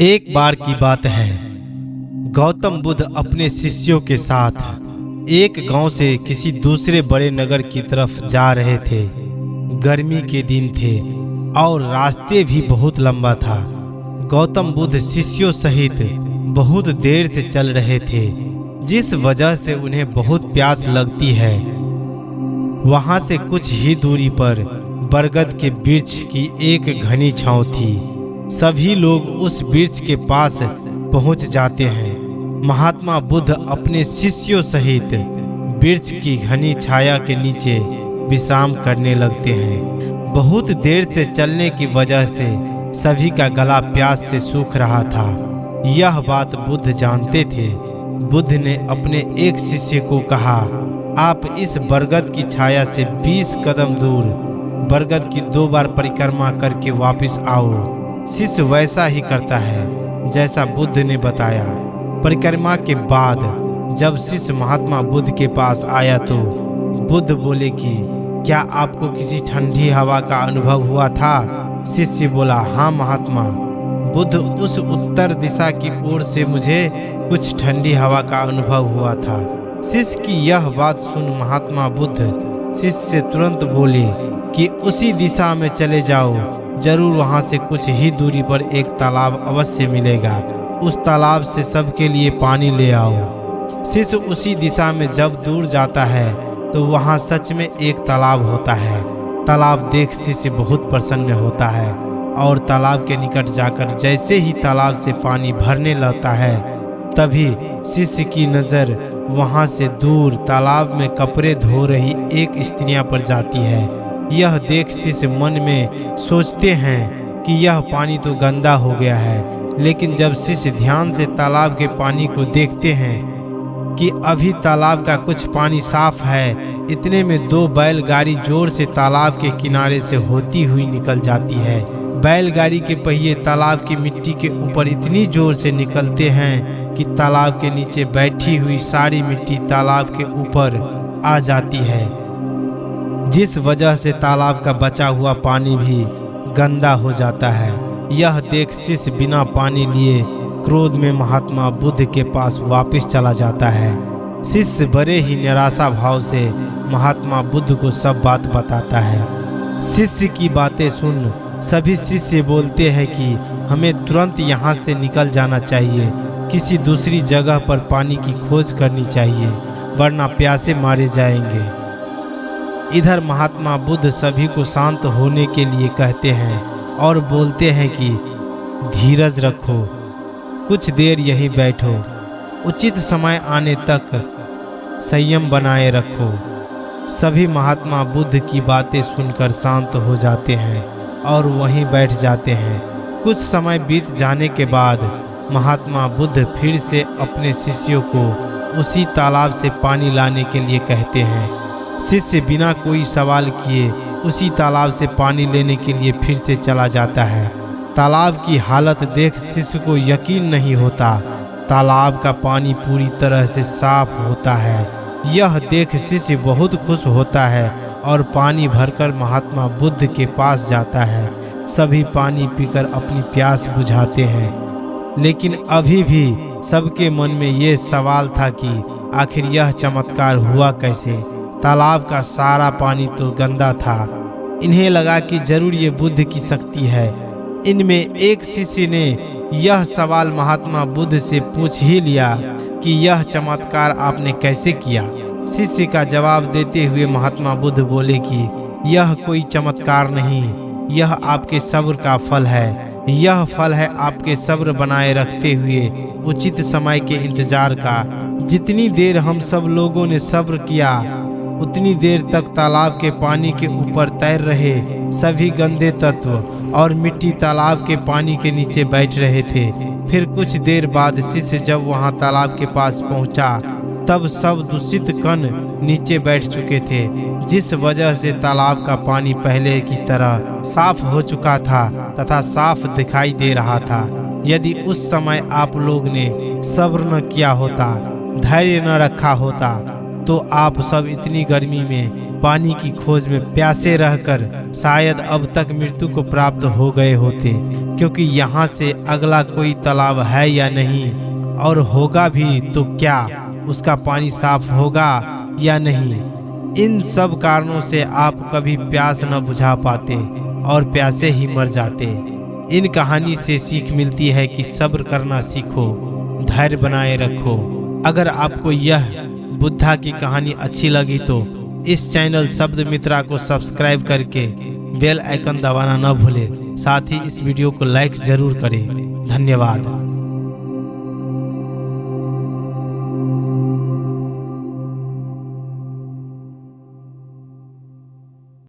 एक बार की बात है, गौतम बुद्ध अपने शिष्यों के साथ एक गांव से किसी दूसरे बड़े नगर की तरफ जा रहे थे। गर्मी के दिन थे और रास्ते भी बहुत लंबा था। गौतम बुद्ध शिष्यों सहित बहुत देर से चल रहे थे, जिस वजह से उन्हें बहुत प्यास लगती है। वहां से कुछ ही दूरी पर बरगद के वृक्ष की एक घनी छांव थी। सभी लोग उस वृक्ष के पास पहुंच जाते हैं। महात्मा बुद्ध अपने शिष्यों सहित वृक्ष की घनी छाया के नीचे विश्राम करने लगते हैं। बहुत देर से चलने की वजह से सभी का गला प्यास से सूख रहा था। यह बात बुद्ध जानते थे। बुद्ध ने अपने एक शिष्य को कहा, आप इस बरगद की छाया से 20 कदम दूर बरगद की 2 बार परिक्रमा करके वापस आओ। शिष्य वैसा ही करता है जैसा बुद्ध ने बताया। परिक्रमा के बाद जब शिष्य महात्मा बुद्ध के पास आया तो बुद्ध बोले कि क्या आपको किसी ठंडी हवा का अनुभव हुआ था? शिष्य बोला, हाँ महात्मा बुद्ध, उस उत्तर दिशा की ओर से मुझे कुछ ठंडी हवा का अनुभव हुआ था। शिष्य की यह बात सुन महात्मा बुद्ध शिष्य से तुरंत बोले कि उसी दिशा में चले जाओ, जरूर वहाँ से कुछ ही दूरी पर एक तालाब अवश्य मिलेगा। उस तालाब से सबके लिए पानी ले आओ। शिष्य उसी दिशा में जब दूर जाता है तो वहाँ सच में एक तालाब होता है। तालाब देख शिष्य बहुत प्रसन्न होता है और तालाब के निकट जाकर जैसे ही तालाब से पानी भरने लगता है, तभी शिष्य की नज़र वहाँ से दूर तालाब में कपड़े धो रही एक स्त्रियाँ पर जाती है। यह देख शिष्य मन में सोचते हैं कि यह पानी तो गंदा हो गया है, लेकिन जब शिष्य ध्यान से तालाब के पानी को देखते हैं कि अभी तालाब का कुछ पानी साफ है, इतने में 2 बैलगाड़ी जोर से तालाब के किनारे से होती हुई निकल जाती है। बैलगाड़ी के पहिए तालाब की मिट्टी के ऊपर इतनी जोर से निकलते हैं कि तालाब के नीचे बैठी हुई सारी मिट्टी तालाब के ऊपर आ जाती है, जिस वजह से तालाब का बचा हुआ पानी भी गंदा हो जाता है। यह देख शिष्य बिना पानी लिए क्रोध में महात्मा बुद्ध के पास वापस चला जाता है। शिष्य बड़े ही निराशा भाव से महात्मा बुद्ध को सब बात बताता है। शिष्य की बातें सुन सभी शिष्य बोलते हैं कि हमें तुरंत यहाँ से निकल जाना चाहिए, किसी दूसरी जगह पर पानी की खोज करनी चाहिए, वरना प्यासे मारे जाएंगे। इधर महात्मा बुद्ध सभी को शांत होने के लिए कहते हैं और बोलते हैं कि धीरज रखो, कुछ देर यहीं बैठो, उचित समय आने तक संयम बनाए रखो। सभी महात्मा बुद्ध की बातें सुनकर शांत हो जाते हैं और वहीं बैठ जाते हैं। कुछ समय बीत जाने के बाद महात्मा बुद्ध फिर से अपने शिष्यों को उसी तालाब से पानी लाने के लिए कहते हैं। शिष्य बिना कोई सवाल किए उसी तालाब से पानी लेने के लिए फिर से चला जाता है। तालाब की हालत देख शिष्य को यकीन नहीं होता। तालाब का पानी पूरी तरह से साफ होता है। यह देख शिष्य बहुत खुश होता है और पानी भरकर महात्मा बुद्ध के पास जाता है। सभी पानी पीकर अपनी प्यास बुझाते हैं, लेकिन अभी भी सबके मन में ये सवाल था कि आखिर यह चमत्कार हुआ कैसे? तालाब का सारा पानी तो गंदा था। इन्हें लगा कि जरूर ये बुद्ध की शक्ति है। इनमें एक शिष्य ने यह सवाल महात्मा बुद्ध से पूछ ही लिया कि यह चमत्कार आपने कैसे किया? शिष्य का जवाब देते हुए महात्मा बुद्ध बोले कि यह कोई चमत्कार नहीं, यह आपके सब्र का फल है। यह फल है आपके सब्र बनाए रखते हुए उचित समय के इंतजार का। जितनी देर हम सब लोगों ने सब्र किया, उतनी देर तक तालाब के पानी के ऊपर तैर रहे सभी गंदे तत्व और मिट्टी तालाब के पानी के नीचे बैठ रहे थे। फिर कुछ देर बाद शिष्य जब वहां तालाब के पास पहुंचा, तब सब दूषित कण नीचे बैठ चुके थे, जिस वजह से तालाब का पानी पहले की तरह साफ हो चुका था तथा साफ दिखाई दे रहा था। यदि उस समय आप लोग ने सब्र न किया होता, धैर्य न रखा होता, तो आप सब इतनी गर्मी में पानी की खोज में प्यासे रहकर शायद अब तक मृत्यु को प्राप्त हो गए होते, क्योंकि यहाँ से अगला कोई तालाब है या नहीं, और होगा भी तो क्या उसका पानी साफ होगा या नहीं। इन सब कारणों से आप कभी प्यास न बुझा पाते और प्यासे ही मर जाते। इन कहानी से सीख मिलती है कि सब्र करना सीखो, धैर्य बनाए रखो। अगर आपको यह बुद्धा की कहानी अच्छी लगी तो इस चैनल शब्द मित्रा को सब्सक्राइब करके बेल आइकन दबाना न भूलें। साथ ही इस वीडियो को लाइक जरूर करें। धन्यवाद।